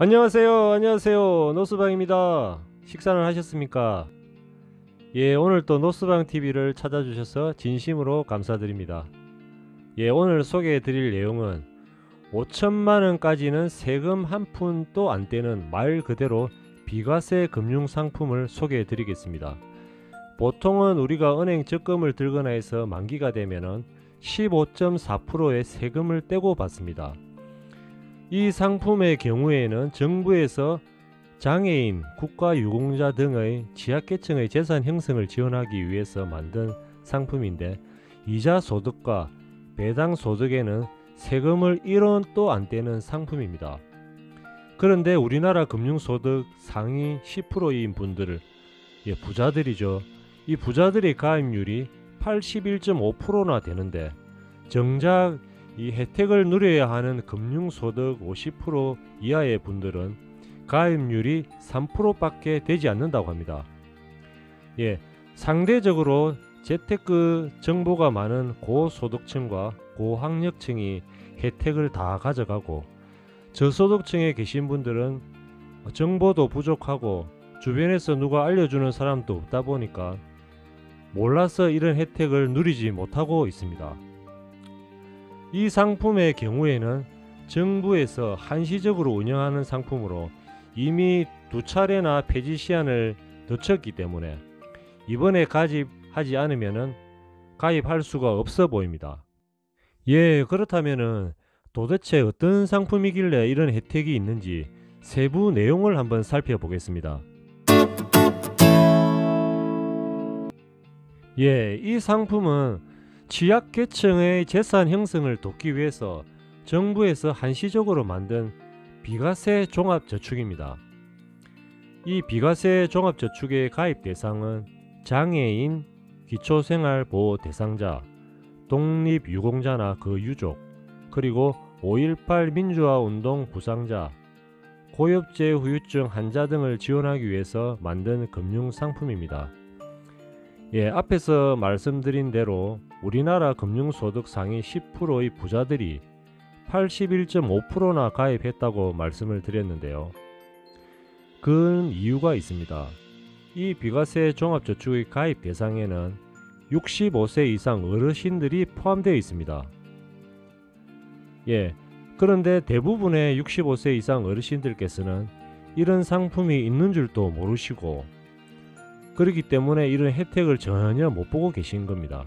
안녕하세요. 안녕하세요. 노스방입니다. 식사는 하셨습니까? 예, 오늘 또 노스방 TV를 찾아주셔서 진심으로 감사드립니다. 예, 오늘 소개해 드릴 내용은 5천만 원까지는 세금 한 푼도 안 떼는 말 그대로 비과세 금융 상품을 소개해 드리겠습니다. 보통은 우리가 은행 적금을 들거나 해서 만기가 되면은 15.4%의 세금을 떼고 받습니다. 이 상품의 경우에는 정부에서 장애인, 국가유공자 등의 취약계층의 재산 형성을 지원하기 위해서 만든 상품인데, 이자 소득과 배당 소득에는 세금을 1원도 안 떼는 상품입니다. 그런데 우리나라 금융소득 상위 10%인 분들, 부자들이죠. 이 부자들의 가입률이 81.5%나 되는데, 정작 이 혜택을 누려야 하는 금융소득 50% 이하의 분들은 가입률이 3%밖에 되지 않는다고 합니다. 상대적으로 재테크 정보가 많은 고소득층과 고학력층이 혜택을 다 가져가고, 저소득층에 계신 분들은 정보도 부족하고 주변에서 누가 알려주는 사람도 없다 보니까 몰라서 이런 혜택을 누리지 못하고 있습니다. 이 상품의 경우에는 정부에서 한시적으로 운영하는 상품으로 이미 2차례나 폐지 시한을 늦췄기 때문에 이번에 가입하지 않으면 가입할 수가 없어 보입니다. 그렇다면 도대체 어떤 상품이길래 이런 혜택이 있는지 세부 내용을 한번 살펴보겠습니다. 이 상품은 취약계층의 재산 형성을 돕기 위해서 정부에서 한시적으로 만든 비과세 종합저축입니다. 이 비과세 종합저축의 가입 대상은 장애인, 기초생활보호 대상자, 독립유공자나 그 유족, 그리고 5.18 민주화운동 부상자, 고엽제 후유증 환자 등을 지원하기 위해서 만든 금융상품입니다. 앞에서 말씀드린 대로 우리나라 금융소득 상위 10%의 부자들이 81.5%나 가입했다고 말씀을 드렸는데요. 그 이유가 있습니다. 이 비과세 종합저축의 가입 대상에는 65세 이상 어르신들이 포함되어 있습니다. 그런데 대부분의 65세 이상 어르신들께서는 이런 상품이 있는 줄도 모르시고, 그렇기 때문에 이런 혜택을 전혀 못 보고 계신 겁니다.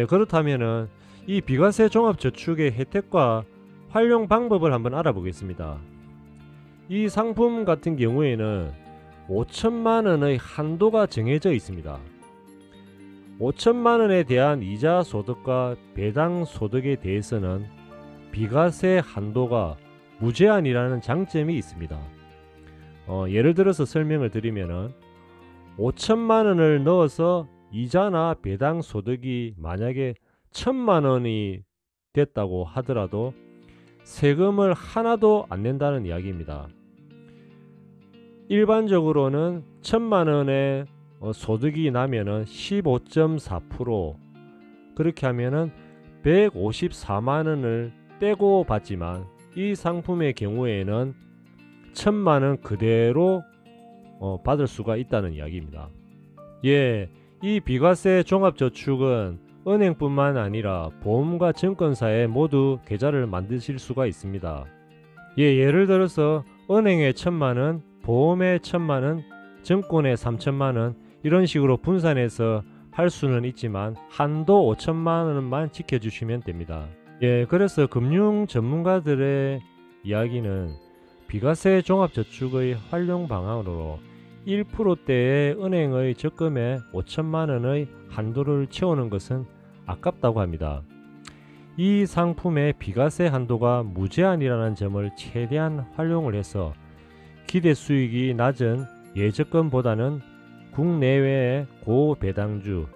그렇다면은 이 비과세 종합저축의 혜택과 활용 방법을 한번 알아보겠습니다. 이 상품 같은 경우에는 5천만 원의 한도가 정해져 있습니다. 5천만 원에 대한 이자 소득과 배당 소득에 대해서는 비과세 한도가 무제한이라는 장점이 있습니다. 예를 들어서 설명을 드리면은 5천만 원을 넣어서 이자나 배당 소득이 만약에 1,000만 원이 됐다고 하더라도 세금을 하나도 안 낸다는 이야기입니다. 일반적으로는 1,000만 원의 소득이 나면은 15.4%, 그렇게 하면은 154만 원을 떼고 받지만, 이 상품의 경우에는 1,000만 원 그대로 받을 수가 있다는 이야기입니다. 이 비과세 종합저축은 은행뿐만 아니라 보험과 증권사에 모두 계좌를 만드실 수가 있습니다. 예를 들어서 은행에 1,000만 원, 보험에 1,000만 원, 증권에 3천만 원, 이런 식으로 분산해서 할 수는 있지만 한도 5천만 원만 지켜주시면 됩니다. 그래서 금융 전문가들의 이야기는 비과세 종합저축의 활용 방안으로 1%대의 은행의 적금에 5천만 원의 한도를 채우는 것은 아깝다고 합니다. 이 상품의 비과세 한도가 무제한이라는 점을 최대한 활용을 해서 기대 수익이 낮은 예적금보다는 국내외의 고배당주,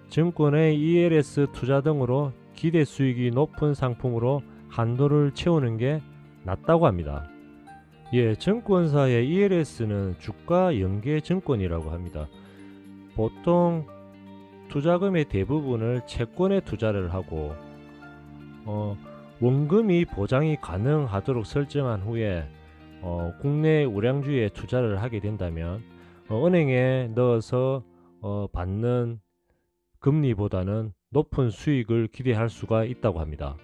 증권의 ELS 투자 등으로 기대 수익이 높은 상품으로 한도를 채우는 게 낫다고 합니다. 증권사의 ELS는 주가 연계 증권이라고 합니다. 보통 투자금의 대부분을 채권에 투자를 하고 원금이 보장이 가능하도록 설정한 후에 국내 우량주에 투자를 하게 된다면 은행에 넣어서 받는 금리보다는 높은 수익을 기대할 수가 있다고 합니다.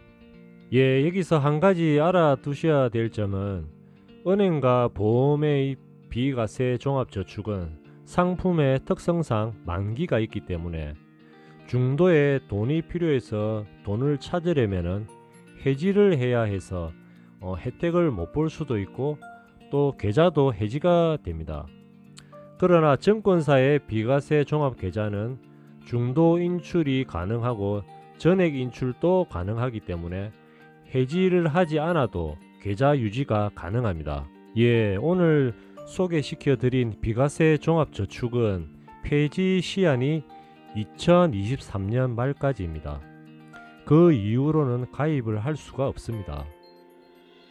예, 여기서 한 가지 알아두셔야 될 점은 은행과 보험의 비과세 종합저축은 상품의 특성상 만기가 있기 때문에 중도에 돈이 필요해서 돈을 찾으려면은 해지를 해야 해서 혜택을 못 볼 수도 있고 또 계좌도 해지가 됩니다. 그러나 증권사의 비과세 종합계좌는 중도 인출이 가능하고 전액 인출도 가능하기 때문에 해지를 하지 않아도 계좌 유지가 가능합니다. 예, 오늘 소개시켜 드린 비과세 종합저축은 폐지 시한이 2023년 말까지입니다. 그 이후로는 가입을 할 수가 없습니다.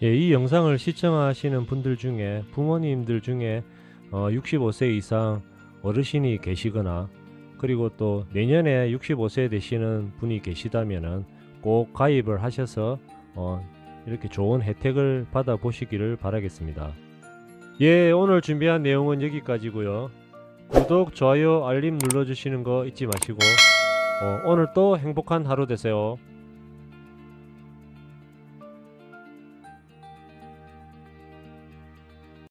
예, 이 영상을 시청하시는 분들 중에 부모님들 중에 65세 이상 어르신이 계시거나 그리고 또 내년에 65세 되시는 분이 계시다면은 꼭 가입을 하셔서 이렇게 좋은 혜택을 받아 보시기를 바라겠습니다. 예, 오늘 준비한 내용은 여기까지고요. 구독, 좋아요, 알림 눌러주시는 거 잊지 마시고 오늘 또 행복한 하루 되세요.